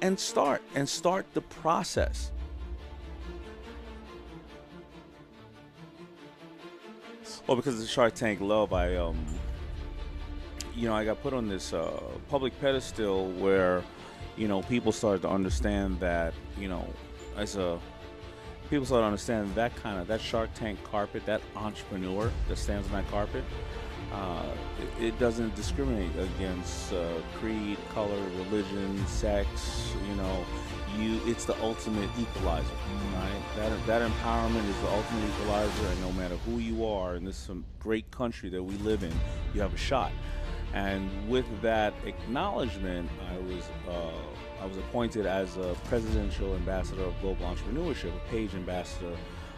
and start the process. Well, because of the Shark Tank love, I got put on this public pedestal where, people started to understand that, as a people started to understand that Shark Tank carpet, that entrepreneur that stands on that carpet, it doesn't discriminate against creed, color, religion, sex. It's the ultimate equalizer, right? That empowerment is the ultimate equalizer, and no matter who you are in this great country that we live in, you have a shot. And with that acknowledgement, I was appointed as a presidential ambassador of global entrepreneurship, a page ambassador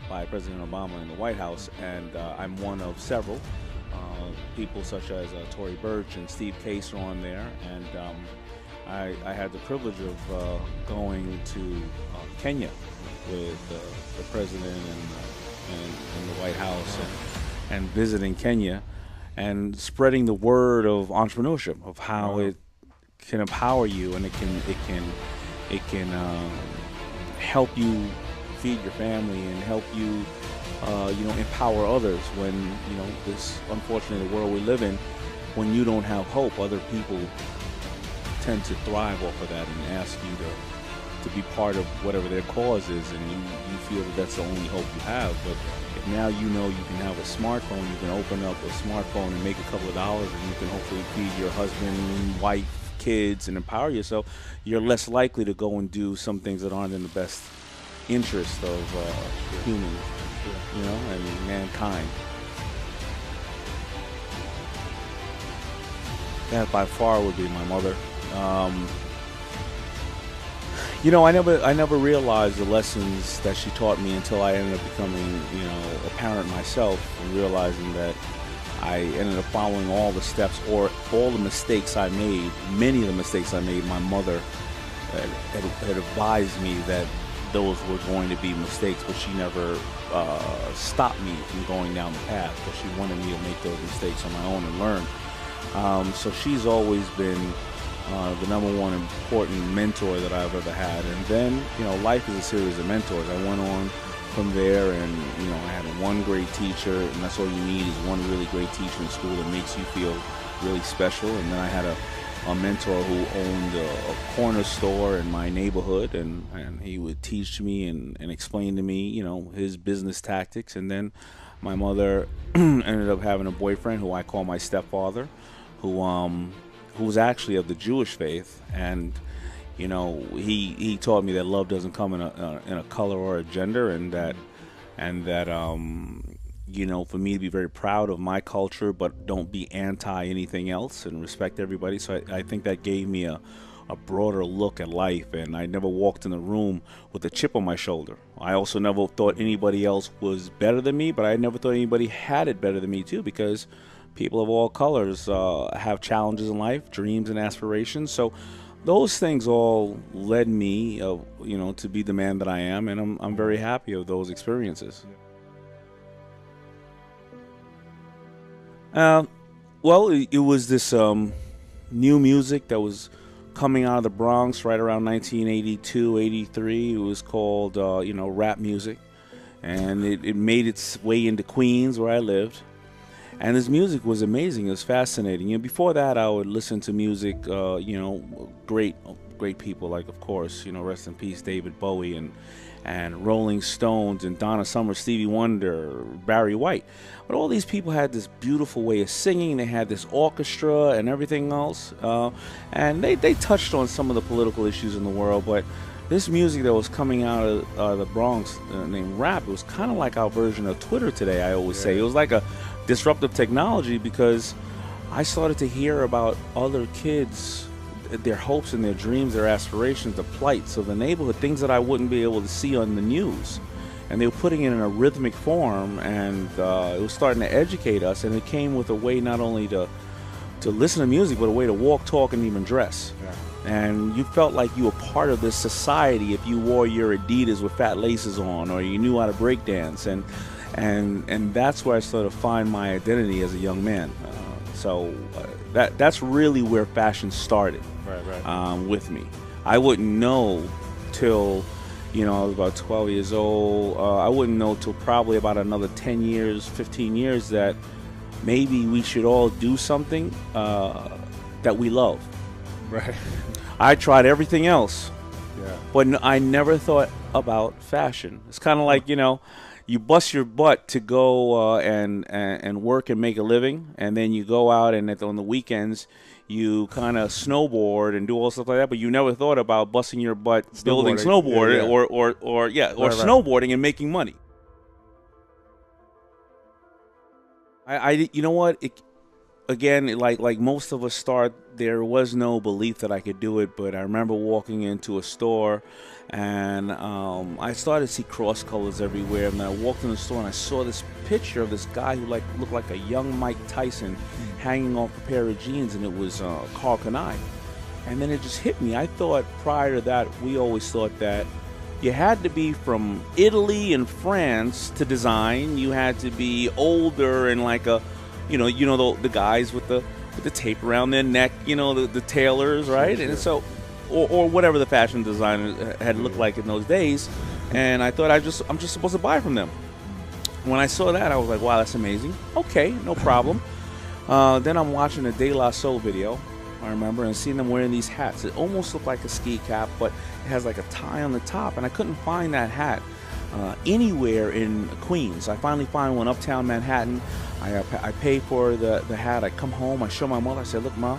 by President Obama in the White House, and I'm one of several people such as Tory Burch and Steve Case are on there, and I had the privilege of going to Kenya with the president and the White House, and visiting Kenya and spreading the word of entrepreneurship, of how it can empower you, and it can help you feed your family and help you empower others when this unfortunate world we live in. When you don't have hope, other people tend to thrive off of that and ask you to be part of whatever their cause is, and you feel that that's the only hope you have. But if now you can have a smartphone, you can open up a smartphone and make a couple of dollars, and you can hopefully feed your husband, wife, kids, and empower yourself, you're less likely to go and do some things that aren't in the best interest of humans, and mankind. That by far would be my mother. I never realized the lessons that she taught me until I ended up becoming, a parent myself, and realizing that I ended up following all the steps, or all the mistakes I made. Many of the mistakes I made, my mother had advised me that those were going to be mistakes, but she never stopped me from going down the path, because she wanted me to make those mistakes on my own and learn. So she's always been the number one important mentor that I've ever had. And then, life is a series of mentors. I went on from there, and, I had one great teacher, and that's all you need, is one really great teacher in school that makes you feel really special. And then I had a mentor who owned a corner store in my neighborhood, and he would teach me and explain to me, his business tactics. And then my mother ended up having a boyfriend who I call my stepfather, who was actually of the Jewish faith, and he taught me that love doesn't come in a color or a gender, and that for me to be very proud of my culture, but don't be anti anything else, and respect everybody. So I think that gave me a broader look at life, and I never walked in the room with a chip on my shoulder. I also never thought anybody else was better than me, but I never thought anybody had it better than me too, because people of all colors have challenges in life, dreams and aspirations. So those things all led me, to be the man that I am, and I'm very happy of those experiences. Well, it was this new music that was coming out of the Bronx right around 1982, 83. It was called, rap music, and it made its way into Queens, where I lived. And his music was amazing. It was fascinating. Before that, I would listen to music, great people, like, of course, rest in peace, David Bowie, and Rolling Stones, and Donna Summer, Stevie Wonder, Barry White. But all these people had this beautiful way of singing. They had this orchestra and everything else. And they touched on some of the political issues in the world. But this music that was coming out of the Bronx, named rap, it was kind of like our version of Twitter today, I always say. It was like a disruptive technology, because I started to hear about other kids, their hopes and their dreams, their aspirations, the plights of the neighborhood, things that I wouldn't be able to see on the news. And they were putting it in a rhythmic form, and it was starting to educate us, and it came with a way not only to listen to music, but a way to walk, talk, and even dress. Yeah. And you felt like you were part of this society if you wore your Adidas with fat laces on, or you knew how to break dance. And that's where I started to find my identity as a young man. So that's really where fashion started. Right. With me. I wouldn't know till, I was about 12 years old. I wouldn't know till probably about another 10 years, 15 years that maybe we should all do something that we love. Right. I tried everything else, but I never thought about fashion. It's kind of like, you bust your butt to go and work and make a living, and then you go out and on the weekends you kind of snowboard and do all stuff like that, but you never thought about busting your butt building snowboard or snowboarding and making money. I you know what? Again, like most of us start, there was no belief that I could do it, but I remember walking into a store and I started to see cross colors everywhere. And I walked in the store and I saw this picture of this guy who looked like a young Mike Tyson hanging off a pair of jeans, and it was Carl Kanai. And then it just hit me. I thought prior to that, we always thought that you had to be from Italy and France to design. You had to be older and like a the guys with the tape around their neck, the tailors, right? Sure. And so, or whatever the fashion designer had looked like in those days. And I thought I'm just supposed to buy from them. When I saw that, I was like, wow, that's amazing. Okay, no problem. Then I'm watching a De La Soul video, I remember, and seeing them wearing these hats. It almost looked like a ski cap, but it has like a tie on the top, and I couldn't find that hat anywhere in Queens. I finally find one uptown Manhattan. I pay for the hat. I come home. I show my mother. I said, "Look, Ma,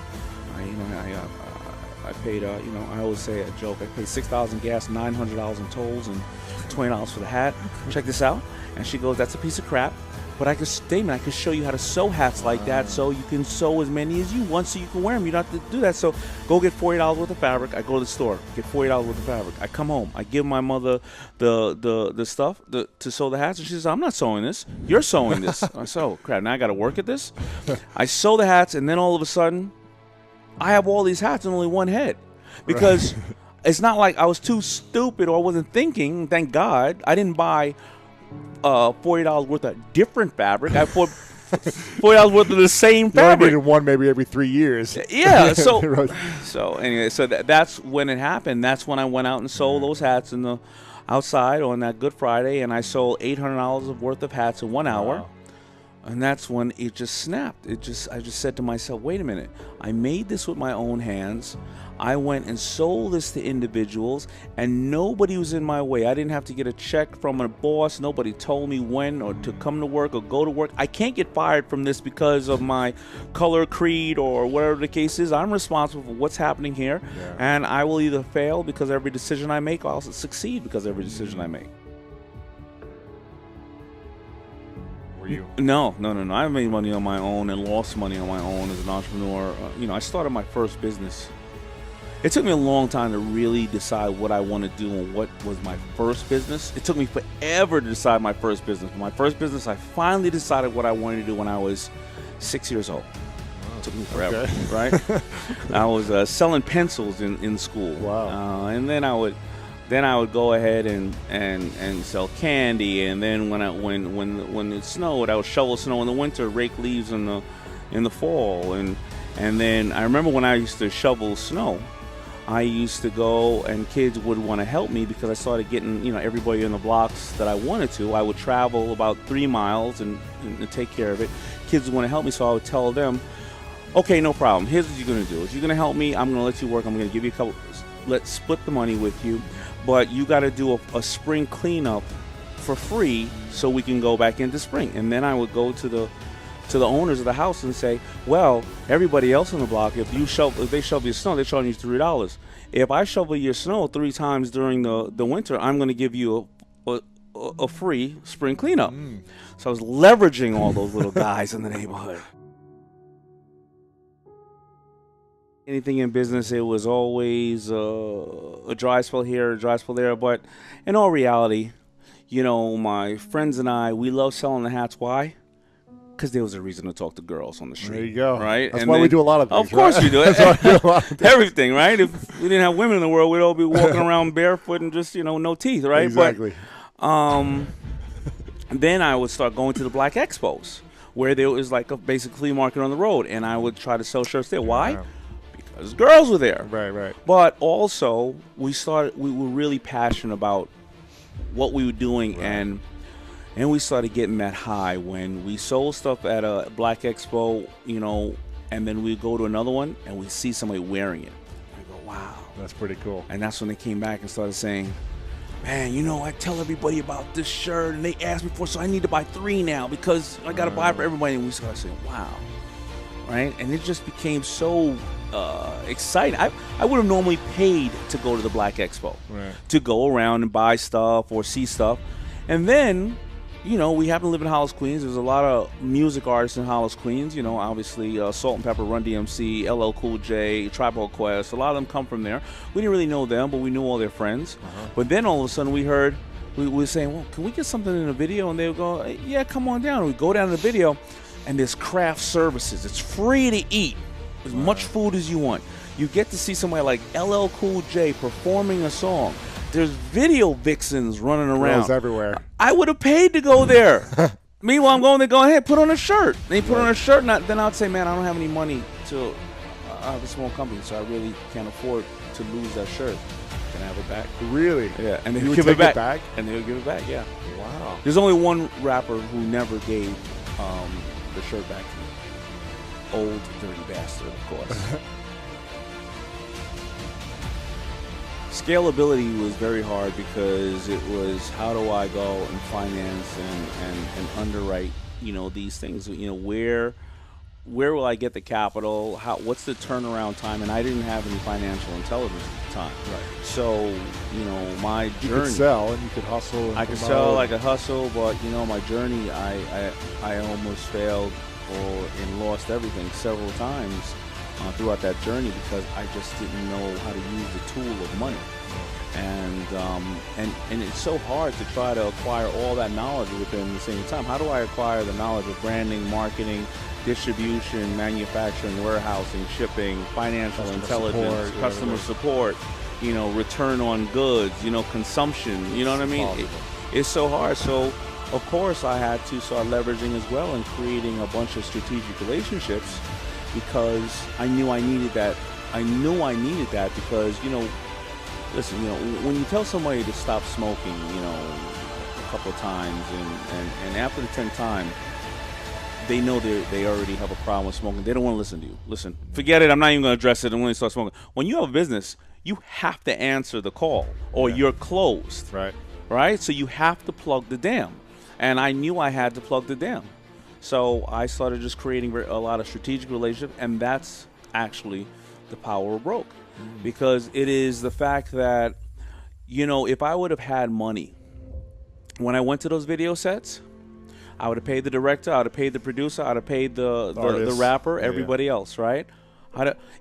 I paid. I always say a joke. I paid $6,000 in gas, $900 in tolls, and $20 for the hat. Check this out." And she goes, "That's a piece of crap. But I can show you how to sew hats like that, so you can sew as many as you want, so you can wear them. You don't have to do that. So go get $40 worth of fabric." I go to the store, get $40 worth of fabric. I come home. I give my mother the stuff to sew the hats, and she says, "I'm not sewing this. You're sewing this." I said, "Oh crap! Now I got to work at this." I sew the hats, and then all of a sudden, I have all these hats and only one head, because it's not like I was too stupid or I wasn't thinking. Thank God I didn't buy $40 worth of different fabric. I bought $40 worth of the same fabric. You needed one maybe every 3 years. Yeah. So anyway, that's when it happened. That's when I went out and sold those hats in the outside on that Good Friday, and I sold $800 worth of hats in 1 hour. Wow. And that's when it just snapped. I just said to myself, wait a minute. I made this with my own hands. I went and sold this to individuals, and nobody was in my way. I didn't have to get a check from a boss. Nobody told me when or to come to work or go to work. I can't get fired from this because of my color, creed, or whatever the case is. I'm responsible for what's happening here, and I will either fail because every decision I make, or I'll succeed because every decision I make. You? No. I made money on my own and lost money on my own as an entrepreneur. I started my first business. It took me a long time to really decide what I want to do and what was my first business. It took me forever to decide my first business. My first business, I finally decided what I wanted to do when I was 6 years old. It took me forever, right? I was selling pencils in school. Wow. And then I would go ahead and sell candy, and then when it snowed, I would shovel snow in the winter, rake leaves in the fall, and then I remember when I used to shovel snow, I used to go and kids would want to help me because I started getting everybody in the blocks that I wanted to. I would travel about 3 miles and take care of it. Kids would want to help me, so I would tell them, "Okay, no problem. Here's what you're going to do. If you're going to help me, I'm going to let you work. I'm going to give you a couple. Let's split the money with you. But you got to do a spring cleanup for free so we can go back into spring." And then I would go to the owners of the house and say, "Well, everybody else on the block, if they shovel your snow, they're charging you $3. If I shovel your snow 3 times during the winter, I'm going to give you a free spring cleanup." So I was leveraging all those little guys in the neighborhood. Anything in business, it was always a dry spell here, a dry spell there. But in all reality, my friends and I, we love selling the hats. Why? Because there was a reason to talk to girls on the street. There you go. Right? That's why we do a lot of things. Of course right? we do. That's why we do a lot of things. Everything, right? If we didn't have women in the world, we'd all be walking around barefoot and just, no teeth, right? Exactly. But then I would start going to the Black Expos, where there was like a basic flea market on the road, and I would try to sell shirts there. Why? because girls were there. Right. But also, we were really passionate about what we were doing, and we started getting that high when we sold stuff at a Black Expo, and then we go to another one and we see somebody wearing it. I go, wow. That's pretty cool. And that's when they came back and started saying, man, I tell everybody about this shirt, and they asked me for it, so I need to buy 3 now because I got to buy it for everybody. And we started saying, wow. Right? And it just became so exciting. I would have normally paid to go to the Black Expo, to go around and buy stuff or see stuff. And then, we happen to live in Hollis, Queens. There's a lot of music artists in Hollis, Queens. Obviously Salt and Pepper, Run DMC, LL Cool J, Tribe Called Quest. A lot of them come from there. We didn't really know them, but we knew all their friends. But then all of a sudden we heard, we were saying, well, can we get something in the video? And they would go, yeah, come on down. And we go down to the video, and there's craft services. It's free to eat as much food as you want. You get to see somebody like LL Cool J performing a song. There's video vixens running around. Girls everywhere. I would have paid to go there. Meanwhile, I'm going there going, hey, put on a shirt. They put on a shirt, and then I'd say, man, I don't have any money to I have a small company, so I really can't afford to lose that shirt. Can I have it back? Really? Yeah. And they you would would give take it back. it back? And they would give it back, yeah. Wow. There's only one rapper who never gave the shirt back to me. Old dirty bastard, of course. Scalability was very hard because it was, how do I go and finance and underwrite, these things? Where will I get the capital? What's the turnaround time? And I didn't have any financial intelligence at the time. Right. So, my journey. You could sell and you could hustle. And I could sell, I could hustle, but my journey, I almost failed and lost everything several times throughout that journey because I just didn't know how to use the tool of money. And it's so hard to try to acquire all that knowledge within the same time. How do I acquire the knowledge of branding, marketing, distribution, manufacturing, warehousing, shipping, financial intelligence, customer support, return on goods, consumption, you know what I mean? It's so hard. So, of course, I had to start leveraging as well and creating a bunch of strategic relationships because I knew I needed that. I knew I needed that because, listen, when you tell somebody to stop smoking, a couple of times and after the 10th time, they know they already have a problem with smoking. They don't want to listen to you. Listen, forget it. I'm not even going to address it. I'm going to start smoking. When you have a business, you have to answer the call or you're closed. Right? So you have to plug the dam. And I knew I had to plug the dam. So I started just creating a lot of strategic relationships, and that's actually the power of broke. Because it is the fact that, if I would have had money when I went to those video sets, I would have paid the director, I would have paid the producer, I would have paid the rapper, everybody else, right?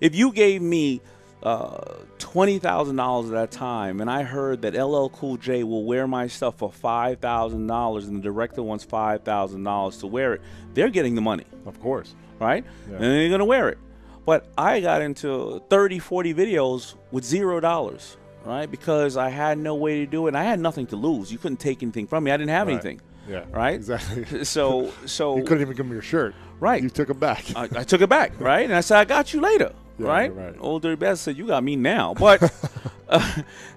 If you gave me $20,000 at that time, and I heard that LL Cool J will wear my stuff for $5,000, and the director wants $5,000 to wear it, they're getting the money. Of course. Right? Yeah. And they're going to wear it. But I got into 30, 40 videos with $0, right? Because I had no way to do it, and I had nothing to lose. You couldn't take anything from me. I didn't have anything. Yeah. Right? Exactly. So you couldn't even give me your shirt. Right. You took it back. I took it back, right? And I said, I got you later. Yeah, right? Old dirty bastard said, "You got me now." But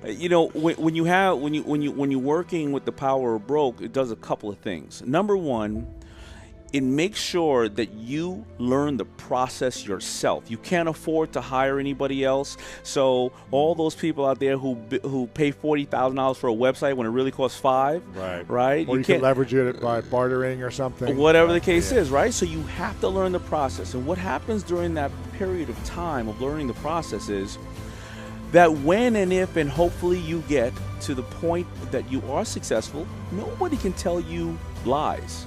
when you're working with the power of broke, it does a couple of things. Number one, it makes sure that you learn the process yourself. You can't afford to hire anybody else. So all those people out there who pay $40,000 for a website when it really costs $5,000, right? Or you can leverage it by bartering or something. Whatever the case is, right? So you have to learn the process. And what happens during that period of time of learning the process is that when and if and hopefully you get to the point that you are successful, nobody can tell you lies.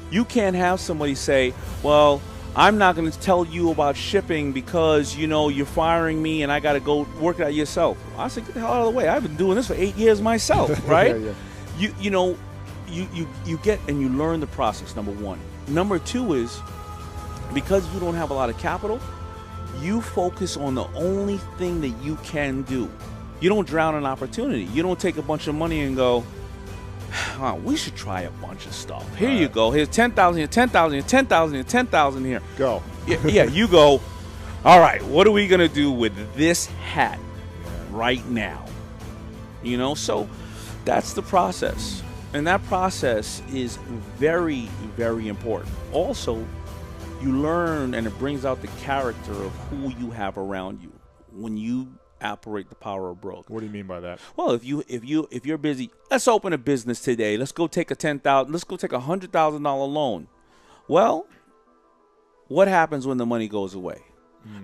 You can't have somebody say, well, I'm not going to tell you about shipping because, you're firing me and I got to go work it out yourself. I said, get the hell out of the way. I've been doing this for 8 years myself, right? You get and you learn the process, number one. Number two is because you don't have a lot of capital, you focus on the only thing that you can do. You don't drown in opportunity. You don't take a bunch of money and go, we should try a bunch of stuff. Here you go. Here's 10,000 here, 10,000 here, 10,000 here, 10,000 here. Go. Yeah, you go. All right, what are we going to do with this hat right now? You know, so that's the process. And that process is very, very important. Also, you learn, and it brings out the character of who you have around you when you operate the power of broke. What do you mean by that? Well, if you're busy, let's open a business today. Let's go take a $100,000 loan. Well, what happens when the money goes away?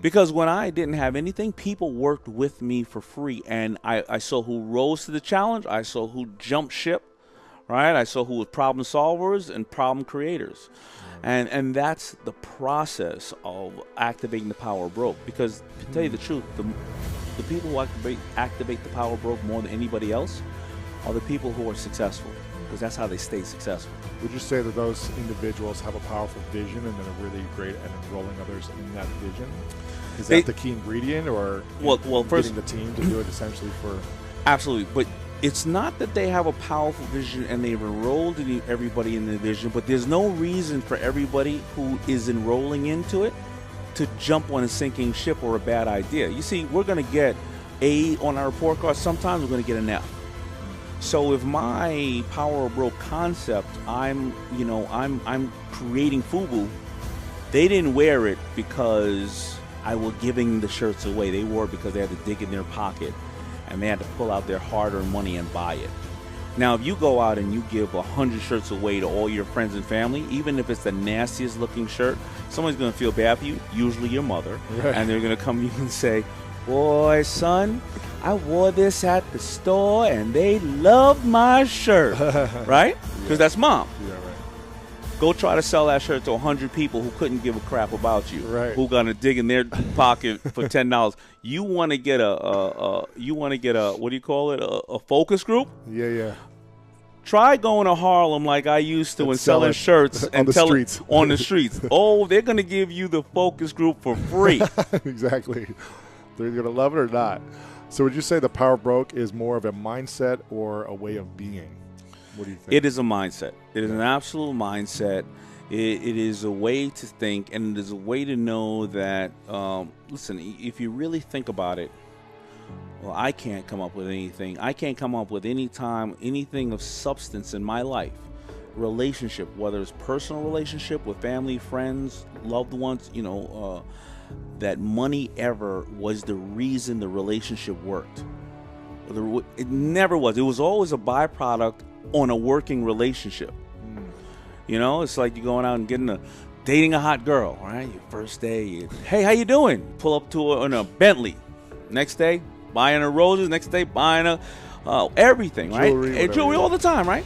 Because when I didn't have anything, people worked with me for free, and I saw who rose to the challenge. I saw who jumped ship, right? I saw who was problem solvers and problem creators. And that's the process of activating the power of broke. Because to tell you the truth, the people who activate the power of broke more than anybody else are the people who are successful, because that's how they stay successful. Would you say that those individuals have a powerful vision and then are really great at enrolling others in that vision? Is that the key ingredient, or first, getting the team to do it essentially for? Absolutely, but it's not that they have a powerful vision and they've enrolled everybody in the vision, but there's no reason for everybody who is enrolling into it to jump on a sinking ship or a bad idea. You see, we're going to get A on our report card. Sometimes we're going to get an F. So if my power of broke concept, I'm creating FUBU, they didn't wear it because I was giving the shirts away. They wore it because they had to dig in their pocket and they had to pull out their hard-earned money and buy it. Now, if you go out and you give 100 shirts away to all your friends and family, even if it's the nastiest looking shirt, someone's going to feel bad for you, usually your mother, right. And they're going to come to you and say, boy, son, I wore this at the store and they loved my shirt, right? Because that's mom. Yeah, right. Go try to sell that shirt to 100 people who couldn't give a crap about you, right. Who gonna dig in their pocket for $10. You want to get what do you call it? A focus group? Yeah. Try going to Harlem like I used to and selling shirts on the streets. On the streets. Oh, they're gonna give you the focus group for free. Exactly. They're gonna love it or not. So would you say the power of broke is more of a mindset or a way of being? What do you think? It is a mindset. It is an absolute mindset. It is a way to think, and it is a way to know that, listen, if you really think about it, well, I can't come up with anything. I can't come up with anything of substance in my life. Relationship, whether it's personal relationship with family, friends, loved ones, that money ever was the reason the relationship worked. It never was. It was always a byproduct on a working relationship. It's like you're going out and dating a hot girl, right? Your first day, hey, how you doing? Pull up to her in a Bentley. Next day, buying her roses. Next day, buying her everything, right? Jewelry all the time, right?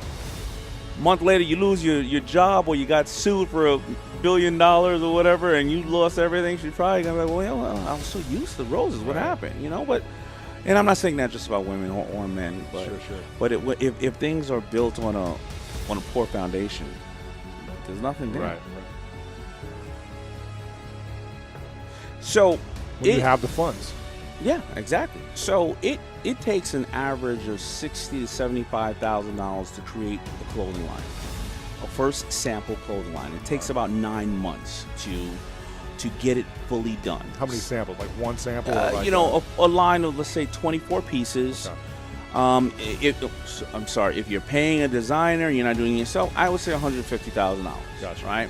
A month later, you lose your job, or you got sued for $1 billion or whatever, and you lost everything. She's probably gonna be like, well, I was so used to roses. What happened? But. And I'm not saying that just about women or men, but sure. But if things are built on a poor foundation, there's nothing there. Right. So when you have the funds. Yeah, exactly. So it takes an average of $60,000 to $75,000 to create a clothing line, a first sample clothing line. It takes about 9 months to get it fully done. How many samples? Like one sample? A line of, let's say, 24 pieces. Okay. I'm sorry, if you're paying a designer, you're not doing it yourself, I would say $150,000. Gotcha. Right?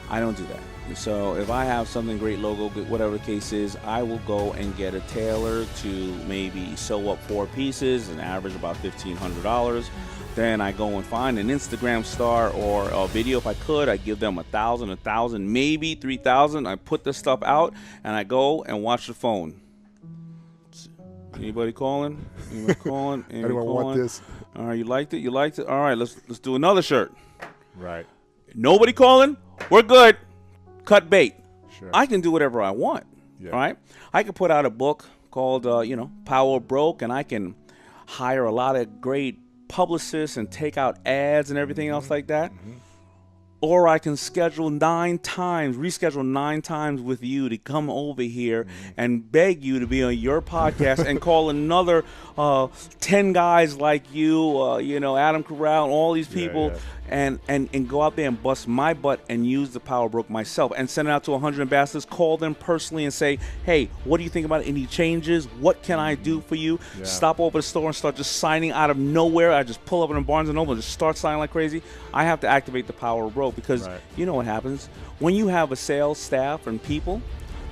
I don't do that. So if I have something great logo, whatever the case is, I will go and get a tailor to maybe sew up 4 pieces and average about $1,500. Then I go and find an Instagram star or a video. If I could, I give them $1,000, maybe $3,000. I put the stuff out and I go and watch the phone. Anybody calling? Anybody calling? Anyone want this? All right, you liked it? All right, let's do another shirt. Right. Nobody calling? We're good. Cut bait. Sure. I can do whatever I want. Yeah. Right? I can put out a book called Power of Broke, and I can hire a lot of great publicists and take out ads and everything else like that. Mm-hmm. Or I can reschedule 9 times with you to come over here and beg you to be on your podcast and call another 10 guys like you, Adam Corral and all these people, and go out there and bust my butt and use the Power Broke myself and send it out to 100 ambassadors, call them personally and say, hey, what do you think about it? Any changes? What can I do for you? Yeah. Stop over the store and start just signing out of nowhere. I just pull up in Barnes & Noble and just start signing like crazy. I have to activate the Power Broke because you know what happens? When you have a sales staff and people,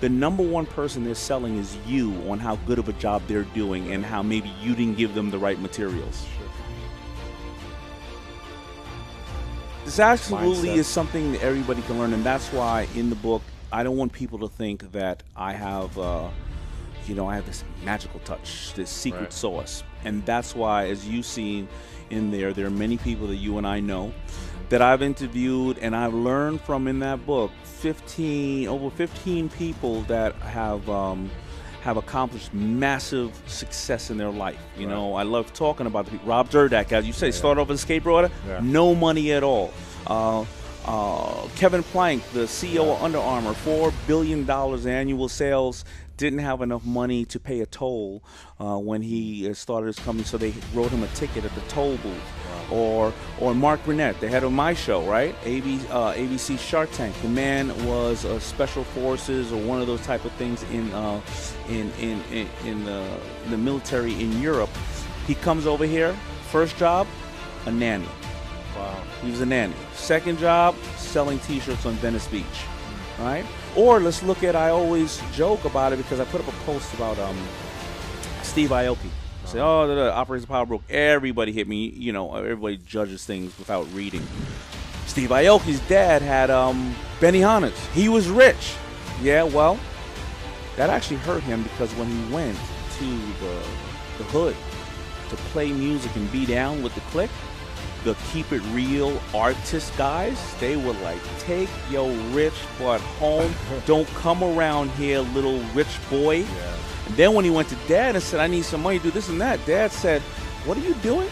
the number one person they're selling is you on how good of a job they're doing and how maybe you didn't give them the right materials. This absolutely is something that everybody can learn, and that's why in the book I don't want people to think that I have, you know, I have this magical touch, this secret sauce, and that's why, as you've seen in there are many people that you and I know that I've interviewed and I've learned from in that book. Over 15 people that have accomplished massive success in their life. You know, I love talking about the people. Rob Dyrdek, as you say, started off as a skateboarder, no money at all. Kevin Plank, the CEO of Under Armour, $4 billion annual sales, didn't have enough money to pay a toll when he started his company, so they wrote him a ticket at the toll booth. Or Mark Burnett, the head of my show, right? ABC Shark Tank. The man was special forces or one of those type of things in the military in Europe. He comes over here. First job, a nanny. Wow. He was a nanny. Second job, selling T-shirts on Venice Beach, right? Or let's look at. I always joke about it because I put up a post about Steve Aoki. Say, oh, Operation Power Broke. Everybody hit me. You know, everybody judges things without reading. Steve Aoki's dad had Benihana's. He was rich. Yeah, well, that actually hurt him because when he went to the hood to play music and be down with the clique, the Keep It Real artist guys, they were like, take your rich butt home. Don't come around here, little rich boy. Yeah. And then when he went to Dad and said, I need some money to do this and that, Dad said, what are you doing?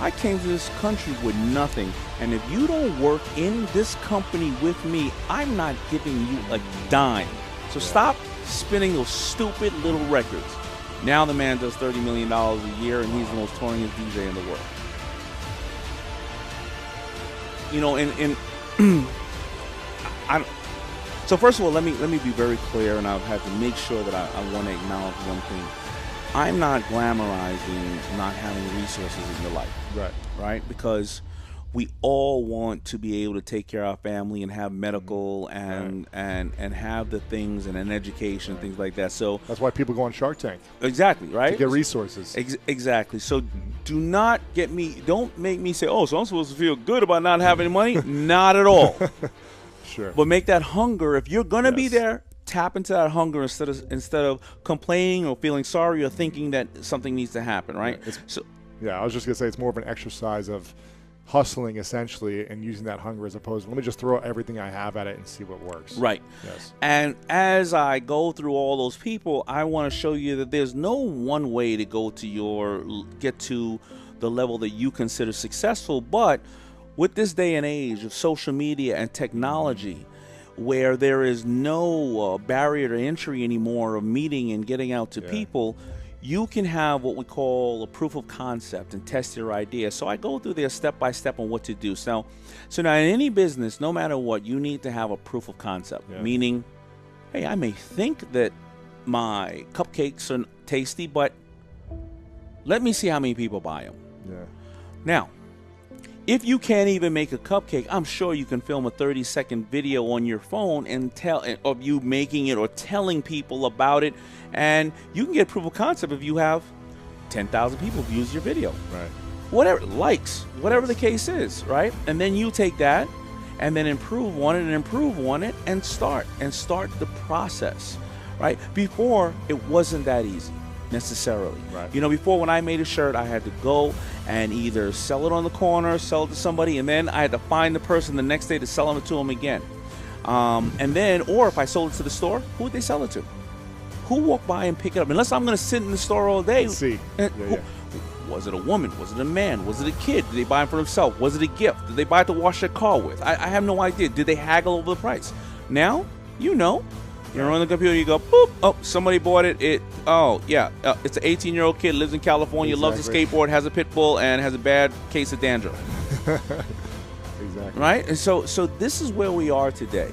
I came to this country with nothing, and if you don't work in this company with me, I'm not giving you a dime. So stop spinning those stupid little records. Now the man does $30 million a year, and he's the most touringest DJ in the world. You know, so first of all, let me be very clear, and I've had to make sure that I want to acknowledge one thing. I'm not glamorizing not having resources in your life. Right? Because we all want to be able to take care of our family and have medical and have the things and an education, things like that. So that's why people go on Shark Tank. Exactly, right? To get resources. Exactly. So don't make me say, oh, so I'm supposed to feel good about not having money. Not at all. Sure. But make that hunger. If you're gonna be there, tap into that hunger instead of complaining or feeling sorry or thinking that something needs to happen, right? I was just gonna say it's more of an exercise of hustling essentially and using that hunger as opposed to let me just throw everything I have at it and see what works. Right. Yes. And as I go through all those people, I want to show you that there's no one way to get to the level that you consider successful, but with this day and age of social media and technology, where there is no barrier to entry anymore of meeting and getting out to people, you can have what we call a proof of concept and test your idea. So I go through there step by step on what to do. So now in any business, no matter what, you need to have a proof of concept, meaning, hey, I may think that my cupcakes are tasty, but let me see how many people buy them. Yeah. Now, if you can't even make a cupcake, I'm sure you can film a 30-second video on your phone and tell of you making it or telling people about it, and you can get proof of concept if you have 10,000 people views your video. Right. Whatever, likes, whatever the case is, right? And then you take that and then improve on it and start the process, right? Before, it wasn't that easy necessarily. Right. You know, before when I made a shirt, I had to go and either sell it on the corner, sell it to somebody, and then I had to find the person the next day to sell it to them again. And then, or if I sold it to the store, who would they sell it to? Who walked by and pick it up? Unless I'm going to sit in the store all day. Let's see. Was it a woman? Was it a man? Was it a kid? Did they buy it for themselves? Was it a gift? Did they buy it to wash their car with? I have no idea. Did they haggle over the price? Now, you know. You're on the computer, you go, boop, oh, somebody bought it. It's an 18-year-old kid, lives in California, loves a skateboard, has a pit bull, and has a bad case of dandruff. Exactly. right? And so this is where we are today.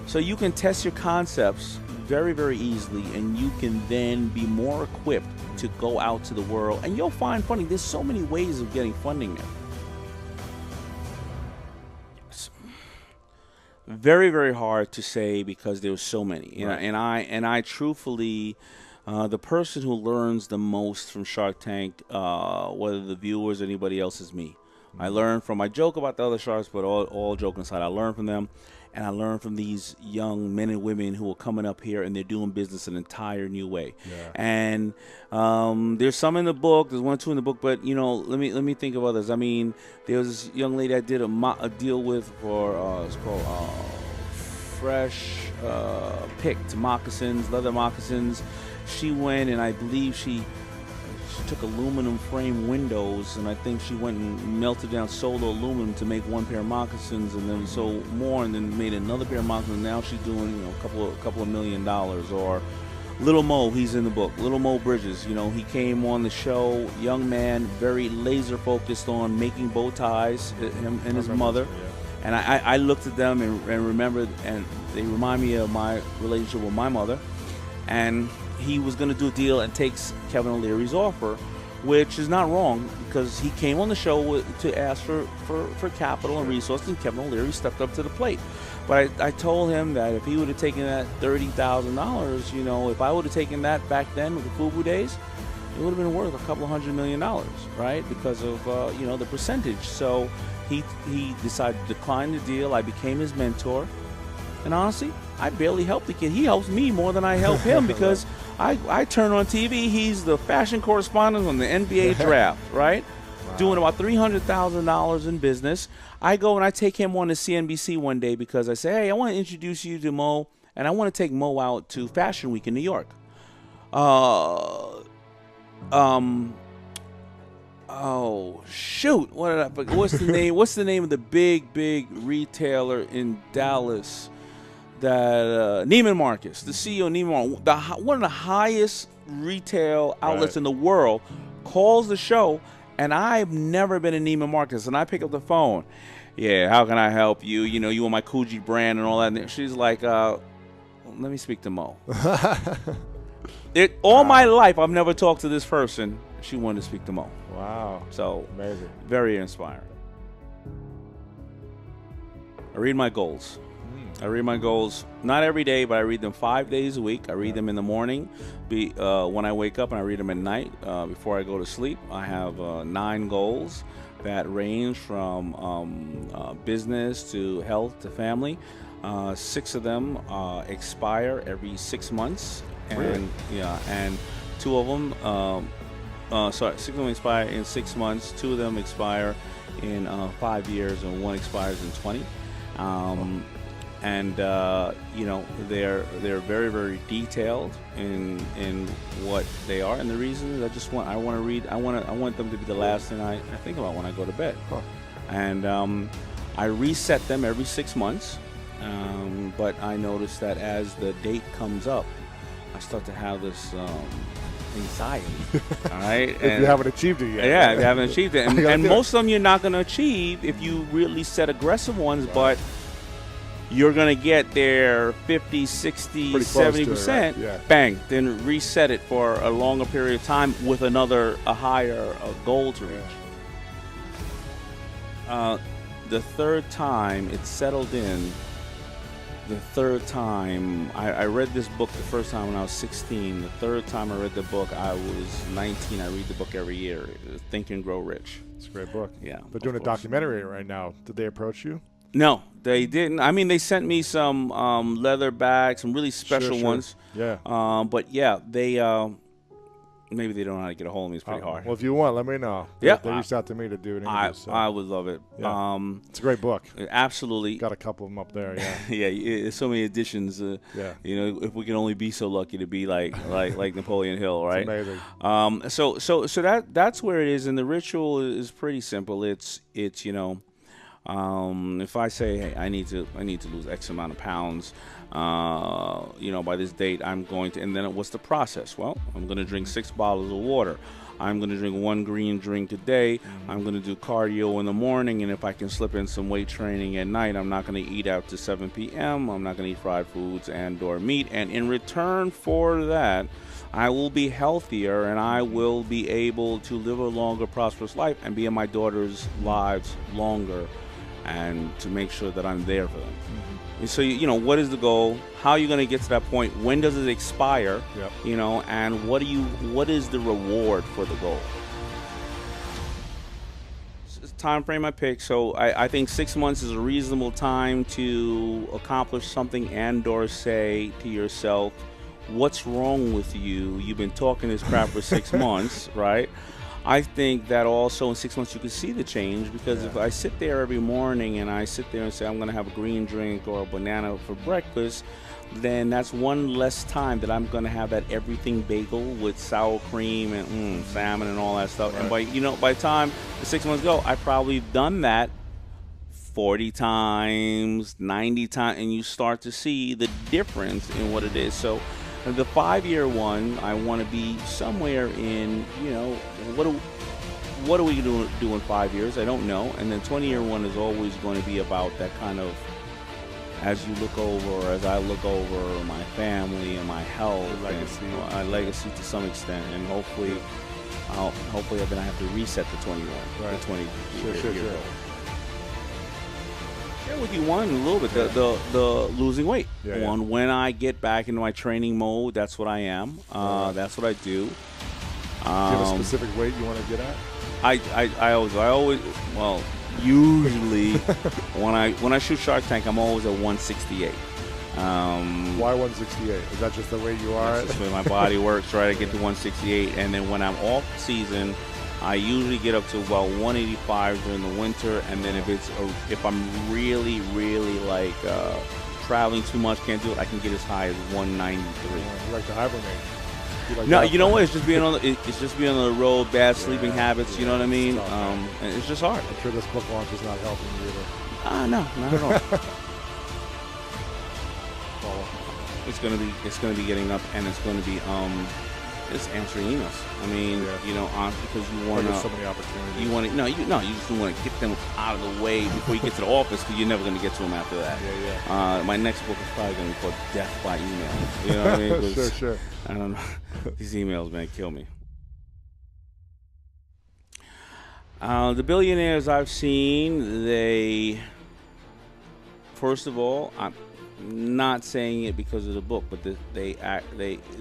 So you can test your concepts very, very easily, and you can then be more equipped to go out to the world, and you'll find funding. There's so many ways of getting funding now. It's very, very hard to say because there's so many. Right. And I truthfully, the person who learns the most from Shark Tank, whether the viewers or anybody else, is me. I learn from, I joke about the other sharks, but all joking aside, I learn from them. And I learned from these young men and women who are coming up here, and they're doing business an entire new way. Yeah. And there's some in the book. There's 1 or 2 in the book, but let me think of others. I mean, there was this young lady I did a deal with for it's called Fresh Picked moccasins, leather moccasins. She went, and I believe she took aluminum frame windows, and I think she went and melted down solar aluminum to make 1 pair of moccasins, and then sold more, and then made another pair of moccasins. Now she's doing a couple of $1 million. Or Little Mo, he's in the book. Little Mo Bridges, he came on the show, young man, very laser focused on making bow ties. Him and his mother. And I looked at them and remembered, and they remind me of my relationship with my mother. And he was going to do a deal and takes Kevin O'Leary's offer, which is not wrong, because he came on the show to ask for capital and resources, and Kevin O'Leary stepped up to the plate. But I told him that if he would have taken that $30,000, if I would have taken that back then with the FUBU days, it would have been worth a couple of $100 million, right? Because of the percentage. So he decided to decline the deal. I became his mentor, and honestly, I barely help the kid. He helps me more than I help him, because I turn on TV. He's the fashion correspondent on the NBA draft, right? Wow. Doing about $300,000 in business. I go and I take him on to CNBC one day because I say, hey, I want to introduce you to Mo, and I want to take Mo out to Fashion Week in New York. Oh shoot! What's the name? What's the name of the big retailer in Dallas? That Neiman Marcus, the CEO of Neiman Marcus, one of the highest retail outlets in the world, calls the show, and I've never been in Neiman Marcus, and I pick up the phone. Yeah, how can I help you? You want my Coogee brand and all that. And she's like, let me speak to Mo. All my life, I've never talked to this person. She wanted to speak to Mo. Wow. So amazing. Very inspiring. I read my goals. I read my goals not every day, but I read them 5 days a week. I read them in the morning when I wake up, and I read them at night before I go to sleep. I have 9 goals that range from business to health to family. 6 of them expire every 6 months, and really? And 2 of them 6 of them expire in 6 months. 2 of them expire in 5 years, and 1 expires in 20. And they're very, very detailed in what they are, and the reason is I want them to be the last thing I think about when I go to bed. And I reset them every 6 months, but I notice that as the date comes up, I start to have this anxiety. All right, if you haven't achieved it yet. Yeah, if you haven't achieved it, and most of them you're not going to achieve if you really set aggressive ones, but you're going to get there 50, 60, 70%, right? Yeah. Bang, then reset it for a longer period of time with a higher goal to reach. The third time it settled in, I read this book the first time when I was 16. The third time I read the book, I was 19. I read the book every year, Think and Grow Rich. It's a great book. Yeah. They're doing a documentary right now. Did they approach you? No, they didn't. I mean, they sent me some leather bags, some really special ones. Yeah. But yeah, they maybe they don't know how to get a hold of me. It's pretty hard. Well, if you want, let me know. Yeah. They reached out to me to do an interview. I would love it. Yeah. It's a great book. Absolutely. Got a couple of them up there. Yeah. Yeah. There's so many editions. Yeah. If we can only be so lucky to be like Napoleon Hill, right? It's amazing. So that's where it is, and the ritual is pretty simple. It's If I say, hey, I need to lose X amount of pounds, by this date, I'm going to, and then what's the process? Well, I'm going to drink 6 bottles of water. I'm going to drink 1 green drink a day. I'm going to do cardio in the morning, and if I can slip in some weight training at night, I'm not going to eat out to 7 p.m. I'm not going to eat fried foods and/or meat. And in return for that, I will be healthier, and I will be able to live a longer, prosperous life and be in my daughter's lives longer, and to make sure that I'm there for them. And so, what is the goal? How are you going to get to that point? When does it expire? Yep. And what is the reward for the goal? Time frame I pick. So I think 6 months is a reasonable time to accomplish something, and/or say to yourself, what's wrong with you? You've been talking this crap for 6 months, right? I think that also in 6 months you can see the change, because if I sit there every morning and I sit there and say I'm going to have a green drink or a banana for breakfast, then that's one less time that I'm going to have that everything bagel with sour cream and salmon and all that stuff. Right. And by the time the 6 months go, I've probably done that 40 times, 90 times, and you start to see the difference in what it is. So the 5-year one, I want to be somewhere in, what are we going to do in 5 years? I don't know. And then 20-year one is always going to be about that kind of, as you look over, or as I look over my family and my health, legacy, and my legacy to some extent, and hopefully I'm going to have to reset the 21, right. the 20 Sure. year goal. Share with you one a little bit, the losing weight one. When I get back into my training mode, that's what I am. That's what I do. Do you have a specific weight you want to get at? I always usually when I shoot Shark Tank, I'm always at 168. Why 168? Is that just the way you are? That's just the way my body works, right? I get to 168, and then when I'm off season, I usually get up to about 185 during the winter, and then if I'm really like traveling too much, can't do it, I can get as high as 193. You like to hibernate? No, you know what? It's just being on the road, bad sleeping habits. You know what I mean? And it's just hard. I'm sure this book launch is not helping you either. No, not at all. It's gonna be getting up, and it's gonna be just answering emails. I mean, because you want so many opportunities. You want to you just want to get them out of the way before you get to the office, because you're never going to get to them after that. My next book is probably going to be called Death by Email. You know what I mean? Sure. I don't know. These emails, man, kill me. The billionaires I've seen, they, first of all, I'm not saying it because of the book, but they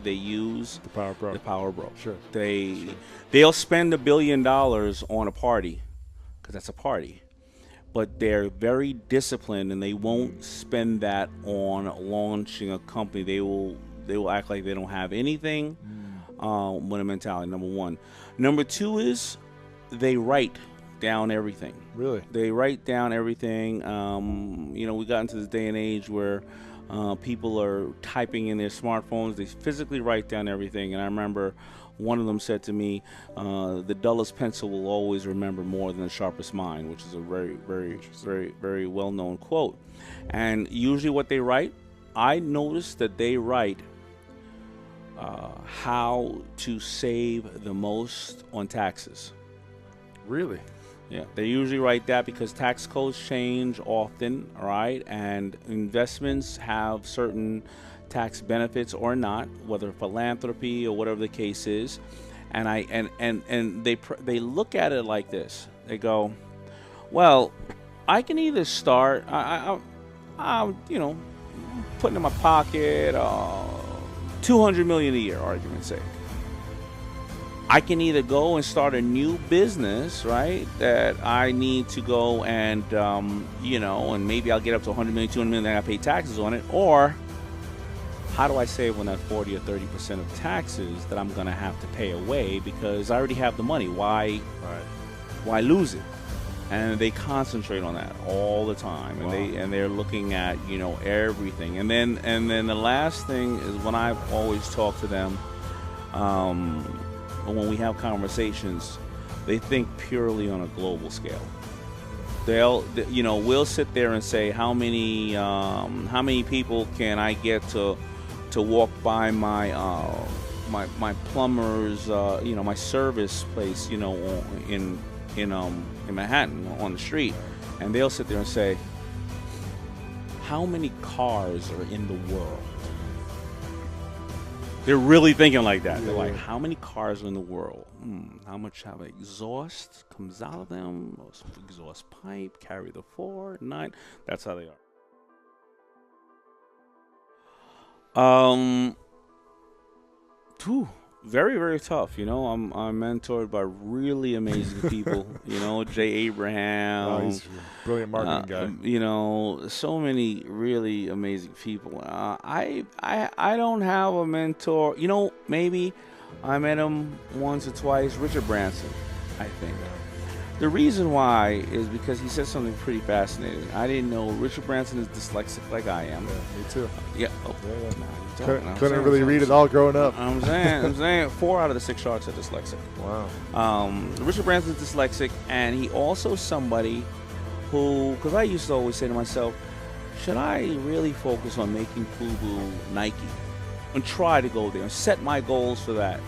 use the power broke. The power broke. Sure. They'll spend $1 billion on a party, because that's a party, but they're very disciplined, and they won't spend that on launching a company. They will act like they don't have anything. With a mentality, number one. Number two is they write down everything. Really? They write down everything. We got into this day and age where people are typing in their smartphones. They physically write down everything. And I remember one of them said to me, the dullest pencil will always remember more than the sharpest mind, which is a very, very, very, very well-known quote. And usually what they write, I noticed that they write how to save the most on taxes. Really? Yeah, they usually write that because tax codes change often, right? And investments have certain tax benefits or not, whether philanthropy or whatever the case is. And they look at it like this. They go, well, I can either start, I'm putting in my pocket $200 million a year, argument's sake. I can either go and start a new business, right, that I need to go and, and maybe I'll get up to $100 million, $200 million, and I pay taxes on it, or how do I save on that 40 or 30% of taxes that I'm going to have to pay away because I already have the money? Why lose it? And they concentrate on that all the time, and they're looking at everything. And then the last thing is, when I've always talked to them, when we have conversations, they think purely on a global scale. we'll sit there and say how many people can I get to walk by my plumber's my service place in Manhattan on the street, and they'll sit there and say how many cars are in the world. They're really thinking like that. They're like, how many cars are in the world? How much have exhaust comes out of them? Exhaust pipe, carry the 4, 9. That's how they are. Very, very tough. I'm mentored by really amazing people. Jay Abraham. Oh, he's a brilliant marketing guy. So many really amazing people. I don't have a mentor. Maybe I met him once or twice. Richard Branson, I think. The reason why is because he said something pretty fascinating. I didn't know Richard Branson is dyslexic like I am. Yeah, me too. Yeah. Couldn't really read it all growing up. I'm saying 4 out of the 6 sharks are dyslexic. Wow. Richard Branson is dyslexic, and he also somebody who, because I used to always say to myself, should I really focus on making FUBU Nike and try to go there and set my goals for that?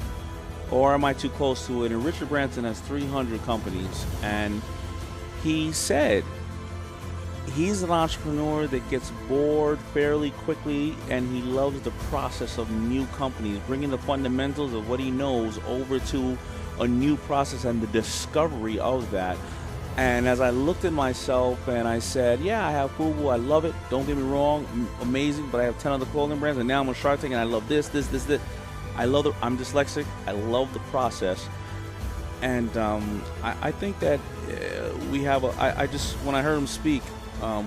Or am I too close to it? And Richard Branson has 300 companies, and he said he's an entrepreneur that gets bored fairly quickly, and he loves the process of new companies, bringing the fundamentals of what he knows over to a new process and the discovery of that. And as I looked at myself and I said, yeah, I have FUBU, I love it, don't get me wrong, amazing, but I have 10 other clothing brands, and now I'm on Shark Tank, and I love this. I'm dyslexic. I love the process, and I think that we have when I heard him speak, I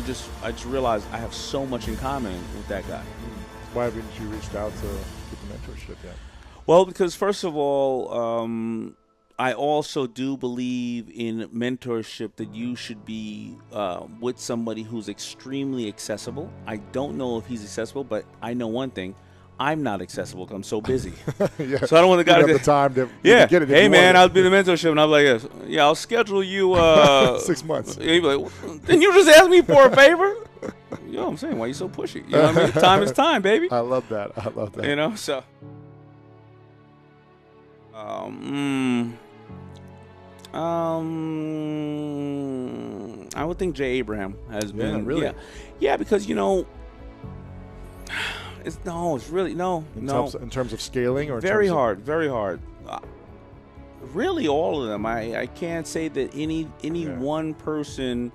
just realized I have so much in common with that guy. Why haven't you reached out to get the mentorship yet? Well, because first of all, I also do believe in mentorship, that you should be with somebody who's extremely accessible. I don't know if he's accessible, but I know one thing. I'm not accessible because I'm so busy. Yeah. So I don't want the guy to have the time to get it. Hey man, I'll be the mentorship, and I'm like, yeah, I'll schedule you 6 months. He'd be like, well, then you just ask me for a favor. You know what I'm saying? Why you so pushy? You know what I mean? Time is time, baby. I love that. So. I would think Jay Abraham has been. Really? Yeah, because it's really no. In terms of scaling, or very hard. Really, all of them. I can't say that any one person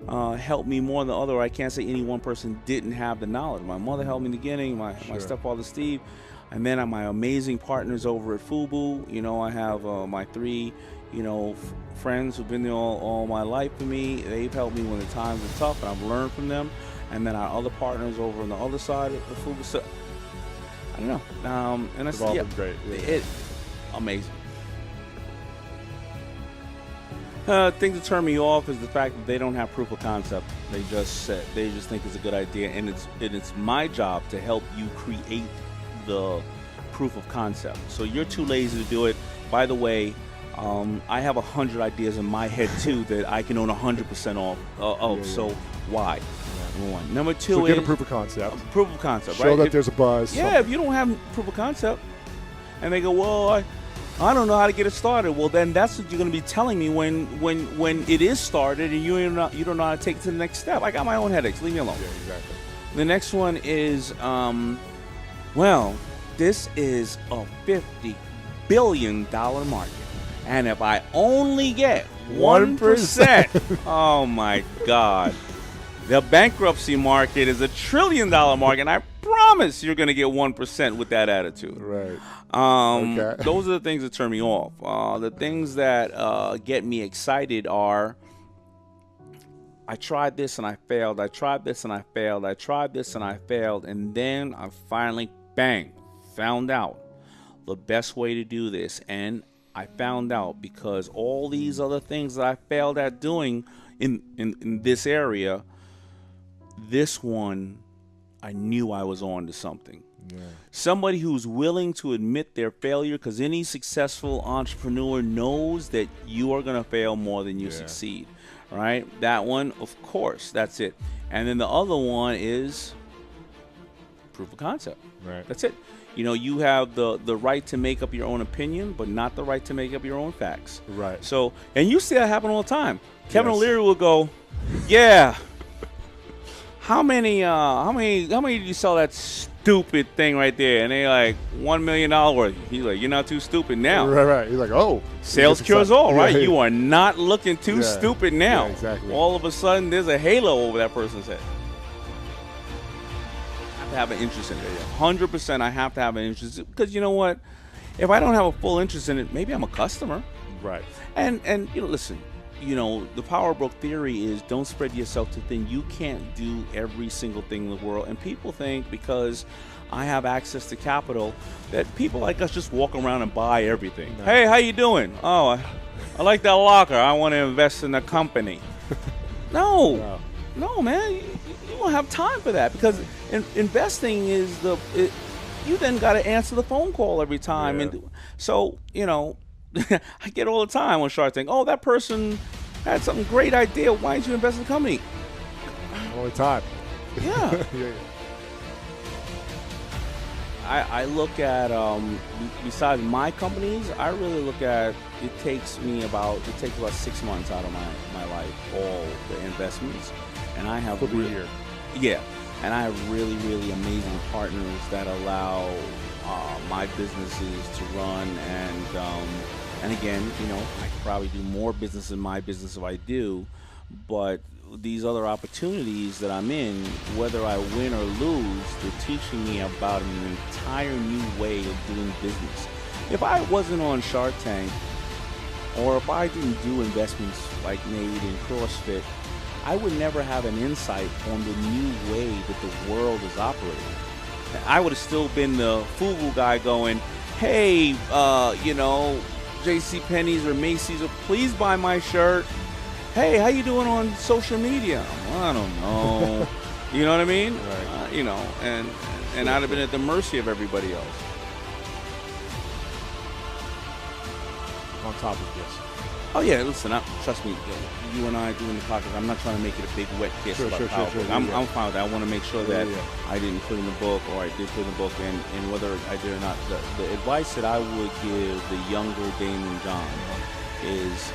helped me more than the other. I can't say any one person didn't have the knowledge. My mother helped me in the beginning. My stepfather Steve, and then my amazing partners over at FUBU. I have my 3 friends who've been there all my life for me. They've helped me when the times are tough, and I've learned from them. And then our other partners over on the other side of the FUBU. So, I don't know. And it's all been great. Yeah. Amazing. Thing that turned me off is the fact that they don't have proof of concept. They just think it's a good idea, and it's my job to help you create the proof of concept. So you're too lazy to do it. By the way, I have 100 ideas in my head too that I can own 100% of. So why? Number 1. Number 2 so is get a proof of concept. Proof of concept, Show right? that there's a buzz. Yeah, if you don't have proof of concept, and they go, well, I don't know how to get it started. Well, then that's what you're going to be telling me when it is started, and you don't know how to take it to the next step. I got my own headaches. Leave me alone. Yeah, exactly. The next one is, well, this is a $50 billion market, and if I only get 1%, oh my God. The bankruptcy market is a $1 trillion market, and I promise you're going to get 1% with that attitude. Right. Okay. Those are the things that turn me off. The things that get me excited are, I tried this and I failed. I tried this and I failed. I tried this and I failed. And then I finally, bang, found out the best way to do this. And I found out because all these other things that I failed at doing in this area, this one, I knew I was on to something. Yeah. Somebody who's willing to admit their failure, because any successful entrepreneur knows that you are going to fail more than you succeed. right? That one, of course, that's it. And then the other one is proof of concept. Right. That's it. You have the right to make up your own opinion, but not the right to make up your own facts. Right. So, and you see that happen all the time. Kevin Yes. O'Leary will go, yeah. How many did you sell that stupid thing right there? And they like $1 million worth. He's like, you're not too stupid now. Right. He's like, oh. Sales cures all, right? You are not looking too Yeah. stupid now. Yeah, exactly. All of a sudden, there's a halo over that person's head. I have to have an interest in it. 100% I have to have an interest. Because you know what? If I don't have a full interest in it, maybe I'm a customer. Right. And listen, the power broke theory is don't spread yourself too thin. You can't do every single thing in the world. And people think because I have access to capital that people like us just walk around and buy everything. No. Hey, how you doing? Oh, I like that locker. I want to invest in a company. No, man. You don't have time for that because investing is you then got to answer the phone call every time. Yeah. And so, I get all the time on Shark Tank, oh, that person had some great idea. Why didn't you invest in the company? All the time. Yeah. Yeah. I look at, besides my companies, I really look at, it takes about 6 months out of my life, all the investments. And I have For the year. Yeah. And I have really, really amazing partners that allow my businesses to run. And again, I could probably do more business in my business if I do. But these other opportunities that I'm in, whether I win or lose, they're teaching me about an entire new way of doing business. If I wasn't on Shark Tank, or if I didn't do investments like Nate in CrossFit, I would never have an insight on the new way that the world is operating. I would have still been the FUBU guy going, hey, J.C. Penney's or Macy's, please buy my shirt. Hey, how you doing on social media? I don't know. You know what I mean? Right. And I'd have been at the mercy of everybody else. On top of this. Oh yeah, listen, trust me, you and I doing the podcast, I'm not trying to make it a big wet kiss about power. I'm fine with that. I want to make sure that I didn't put in the book, or I did put in the book, and whether I did or not, the advice that I would give the younger Damon John is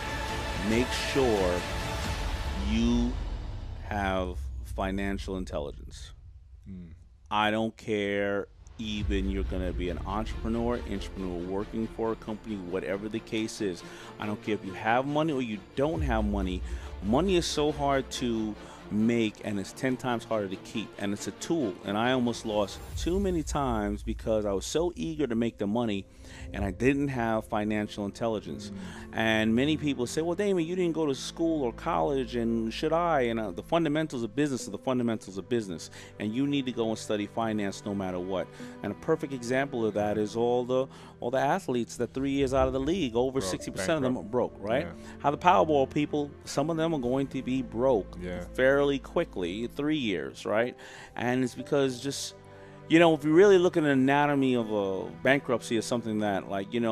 make sure you have financial intelligence. I don't care even you're going to be an entrepreneur working for a company, whatever the case is. I don't care if you have money or you don't have money. Money is so hard to make, and it's 10 times harder to keep, and it's a tool. And I almost lost too many times because I was so eager to make the money and I didn't have financial intelligence. And many people say, well, Damon, you didn't go to school or college, and should I? And the fundamentals of business are the fundamentals of business, and you need to go and study finance no matter what. And a perfect example of that is all the athletes that 3 years out of the league, over 60% of them are broke, right? Yeah. How the Powerball people, some of them are going to be broke fairly quickly, 3 years, right? And it's because just, if you really look at an anatomy of a bankruptcy or something that, like, if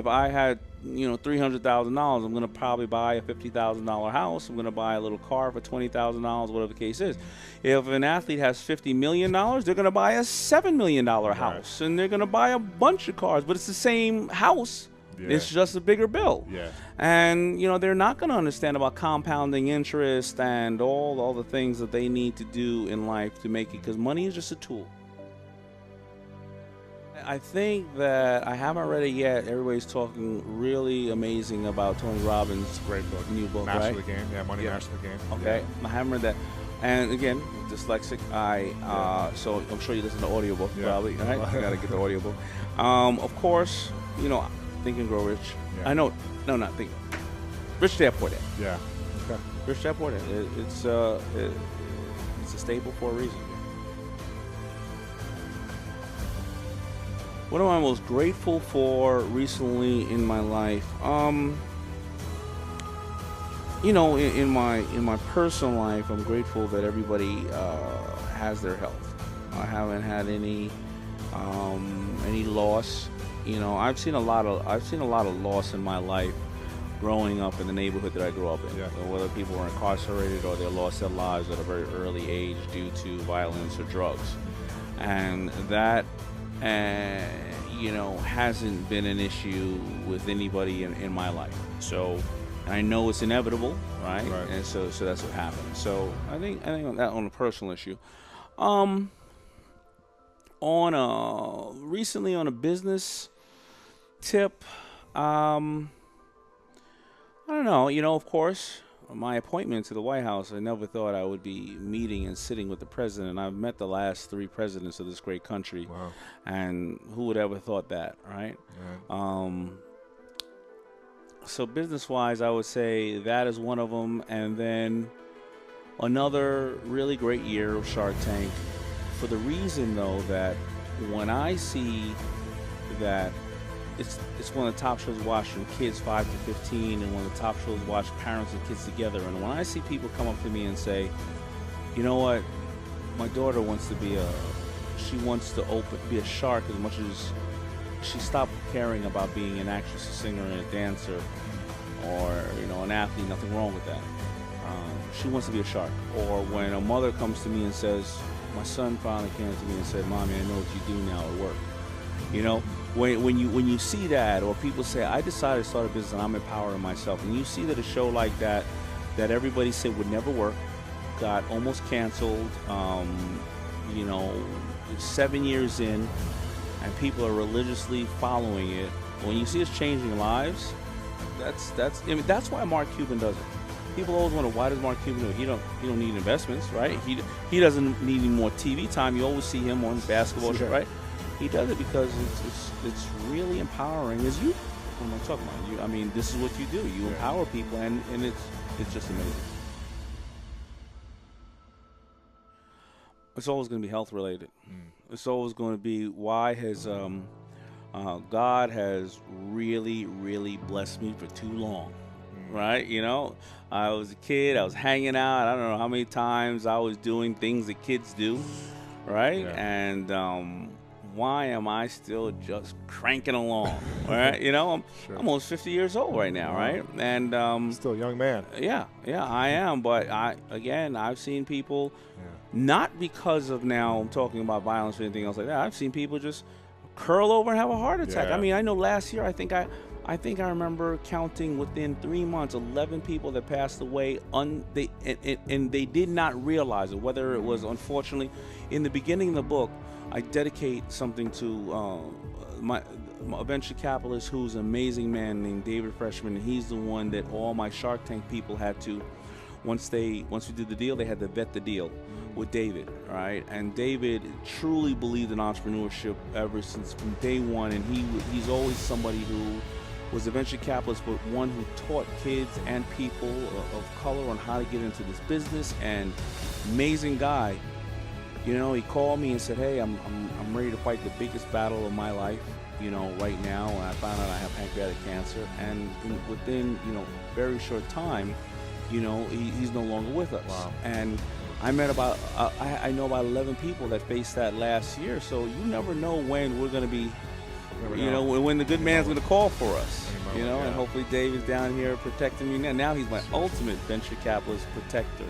I had, $300,000, I'm going to probably buy a $50,000 house. I'm going to buy a little car for $20,000, whatever the case is. If an athlete has $50 million, they're going to buy a $7 million house, and they're going to buy a bunch of cars, but it's the same house. Yeah. It's just a bigger bill. Yeah. And, they're not going to understand about compounding interest and all the things that they need to do in life to make it, because money is just a tool. I think that I haven't read it yet. Everybody's talking really amazing about Tony Robbins' Great book. new book, Master right? the Game. Yeah, Money Master the Game. Okay, I haven't read that. And again, dyslexic. So I'm sure you listen to the audiobook probably, right? I gotta get the audiobook. Of course, Think and Grow Rich. Yeah. I know, no, not Think. Rich Dad Poor Dad. Yeah. Okay. Rich Dad Poor Dad. It's a staple for a reason. What am I most grateful for recently in my life? In my personal life, I'm grateful that everybody has their health. I haven't had any loss. I've seen a lot of loss in my life, growing up in the neighborhood that I grew up in. Yeah. So whether people were incarcerated or they lost their lives at a very early age due to violence or drugs. And that, hasn't been an issue with anybody in my life. So I know it's inevitable, right? And so that's what happened. So I think on that, on a personal issue. Recently on a business tip, I don't know. Of course, my appointment to the White House, I never thought I would be meeting and sitting with the president. I've met the last 3 presidents of this great country. Wow. And who would ever thought that, right? So business-wise, I would say that is one of them. And then another really great year of Shark Tank, for the reason, though, that when I see that it's one of the top shows watched from kids 5 to 15, and one of the top shows watched parents and kids together. And when I see people come up to me and say, you know what, my daughter wants to be a shark as much as she stopped caring about being an actress, a singer, and a dancer, or an athlete. Nothing wrong with that. She wants to be a shark. Or when a mother comes to me and says, my son finally came to me and said, Mommy, I know what you do now at work. When you see that, or people say, I decided to start a business and I'm empowering myself, and you see that a show like that everybody said would never work, got almost canceled, 7 years in, and people are religiously following it. When you see it's changing lives, that's why Mark Cuban does it. People always wonder, why does Mark Cuban do it? He don't need investments, right? He doesn't need any more TV time. You always see him on basketball show, right? He does it because it's really empowering. As you, what am I talking about? I mean, this is what you do. You empower people, and it's just amazing. It's always going to be health related. It's always going to be, why has God has really, really blessed me for too long, right? I was a kid. I was hanging out. I don't know how many times I was doing things that kids do, right? Yeah. And why am I still just cranking along, right? I'm almost 50 years old right now, right? And still a young man. Yeah, I am. But I've seen people, not because of, now I'm talking about violence or anything else like that. I've seen people just curl over and have a heart attack. Yeah. I mean, I know last year, I think I remember counting within 3 months 11 people that passed away, and they did not realize it. Whether it was, unfortunately, in the beginning of the book, I dedicate something to my venture capitalist, who's an amazing man named David Freshman, and he's the one that all my Shark Tank people had to, once we did the deal, they had to vet the deal with David, right? And David truly believed in entrepreneurship ever since from day one, and he's always somebody who was a venture capitalist, but one who taught kids and people of color on how to get into this business. And amazing guy. He called me and said, hey, I'm ready to fight the biggest battle of my life, right now. And I found out I have pancreatic cancer. And within, very short time, he's no longer with us. Wow. And I met I know about 11 people that faced that last year. So you never know when we're going to be, when the good man's going to call for us, and hopefully Dave is down here protecting me now. Now he's my ultimate venture capitalist protector.